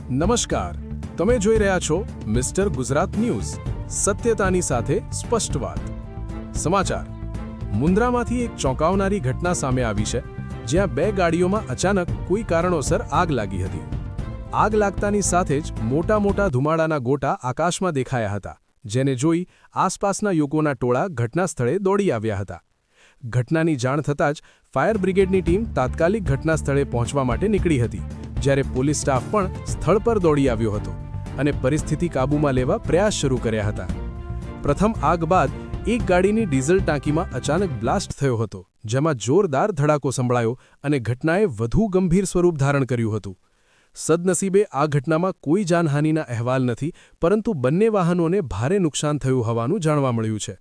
નમસ્કાર, તમે જોઈ રહ્યા છો મિસ્ટર ગુજરાત ન્યૂઝ, સત્યતાની સાથે સ્પષ્ટ વાત. સમાચાર. મુન્દ્રામાંથી એક ચોંકાવનારી ઘટના સામે આવી છે, જ્યાં બે ગાડીઓમાં અચાનક કોઈ કારણોસર આગ લાગી હતી. આગ લાગતાની સાથે જ મોટા મોટા ધુમાડાના ગોટા આકાશમાં દેખાયા હતા, જેને જોઈ આસપાસના લોકોના ટોળા ઘટના સ્થળે દોડી આવ્યા હતા. ઘટનાની જાણ થતાં જ ફાયર બ્રિગેડની ટીમ તાત્કાલિક ઘટના સ્થળે પહોંચવા માટે નીકળી હતી, જ્યારે પોલીસ સ્ટાફ પણ સ્થળ પર દોડી આવ્યો હતો અને પરિસ્થિતિ કાબૂમાં લેવા પ્રયાસ શરૂ કર્યા હતા. પ્રથમ આગ બાદ એક ગાડીની ડીઝલ ટાંકીમાં અચાનક બ્લાસ્ટ થયો હતો, જેમાં જોરદાર ધડાકો સંભળાયો અને ઘટનાએ વધુ ગંભીર સ્વરૂપ ધારણ કર્યું હતું. સદનસીબે આ ઘટનામાં કોઈ જાનહાનિના અહેવાલ નથી, પરંતુ બંને વાહનોને ભારે નુકસાન થયું હોવાનું જાણવા મળ્યું છે.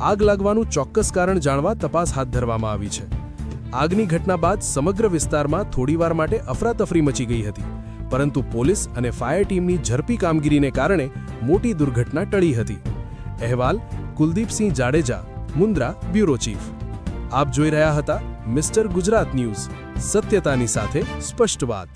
આગ લાગવાનું ચોક્કસ કારણ જાણવા તપાસ હાથ ધરવામાં આવી છે. આગની ઘટના બાદ સમગ્ર વિસ્તારમાં થોડીવાર માટે અફરાતફરી મચી ગઈ હતી, પરંતુ પોલીસ અને ફાયર ટીમની ઝડપી કામગીરીને કારણે મોટી દુર્ઘટના ટળી હતી. અહેવાલ કુલદીપસિંહ જાડેજા, મુન્દ્રા બ્યુરો ચીફ. આપ જોઈ રહ્યા હતા મિસ્ટર ગુજરાત ન્યૂઝ, સત્યતાની સાથે સ્પષ્ટ વાત.